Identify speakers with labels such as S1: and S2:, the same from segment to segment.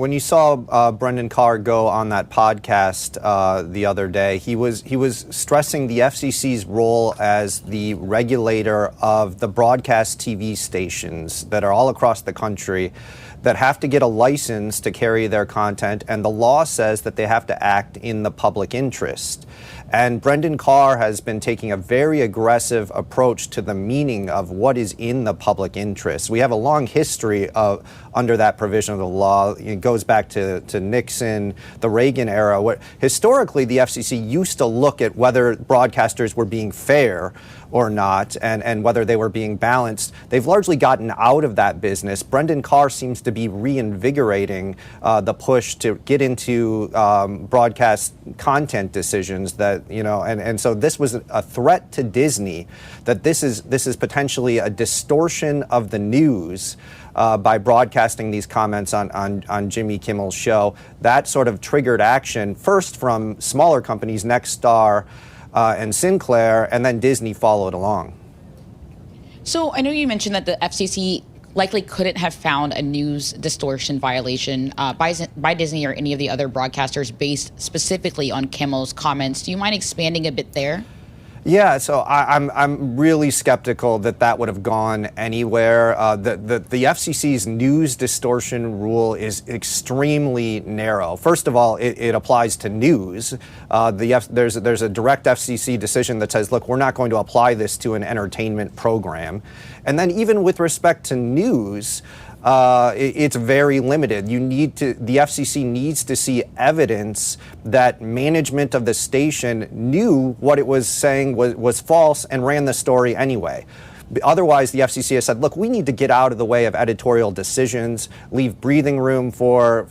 S1: When you saw Brendan Carr go on that podcast the other day, he was stressing the FCC's role as the regulator of the broadcast TV stations that are all across the country that have to get a license to carry their content, and the law says that they have to act in the public interest. And Brendan Carr has been taking a very aggressive approach to the meaning of what is in the public interest. We have a long history of under that provision of the law. It goes back to Nixon, the Reagan era. Historically, the FCC used to look at whether broadcasters were being fair or not, and whether they were being balanced. They've largely gotten out of that business. Brendan Carr seems to be reinvigorating the push to get into broadcast content decisions that, and so this was a threat to Disney, that this is potentially a distortion of the news by broadcasting these comments on Jimmy Kimmel's show. That sort of triggered action, first from smaller companies, Nexstar and Sinclair, and then Disney followed along.
S2: So I know you mentioned that the FCC likely couldn't have found a news distortion violation by Disney or any of the other broadcasters based specifically on Kimmel's comments. Do you mind expanding a bit there?
S1: Yeah, so I'm really skeptical that would have gone anywhere. The FCC's news distortion rule is extremely narrow. First of all, it applies to news. There's a direct FCC decision that says, look, we're not going to apply this to an entertainment program. And then even with respect to news, it's very limited. The FCC needs to see evidence that management of the station knew what it was saying was false and ran the story anyway. Otherwise, the FCC has said, look, we need to get out of the way of editorial decisions, leave breathing room for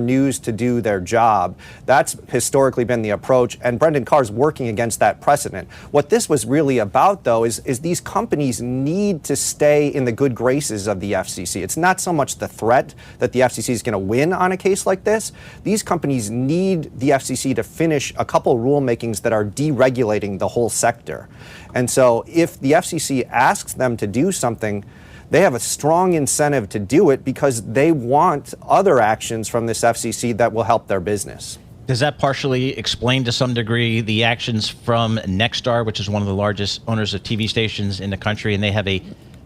S1: news to do their job. That's historically been the approach, and Brendan Carr's working against that precedent. What this was really about, though, is these companies need to stay in the good graces of the FCC. It's not so much the threat that the FCC is going to win on a case like this. These companies need the FCC to finish a couple rulemakings that are deregulating the whole sector. And so if the FCC asks them to do something, they have a strong incentive to do it because they want other actions from this FCC that will help their business.
S3: Does that partially explain to some degree the actions from Nexstar, which is one of the largest owners of TV stations in the country, and they have a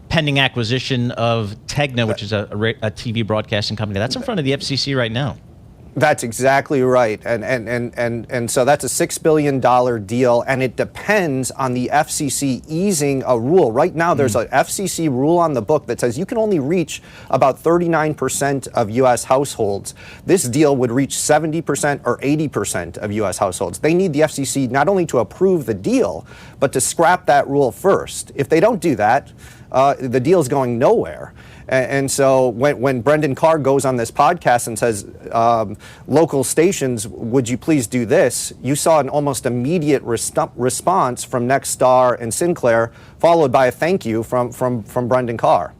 S3: pending acquisition of Tegna, which is a TV broadcasting company. That's in front of the FCC right now.
S1: That's exactly right. And so that's a $6 billion deal, and it depends on the FCC easing a rule. Right now, there's an FCC rule on the book that says you can only reach about 39% of U.S. households. This deal would reach 70% or 80% of U.S. households. They need the FCC not only to approve the deal, but to scrap that rule first. If they don't do that, the deal's going nowhere. And so when Brendan Carr goes on this podcast and says, local stations, would you please do this? You saw an almost immediate response from Nexstar and Sinclair, followed by a thank you from Brendan Carr.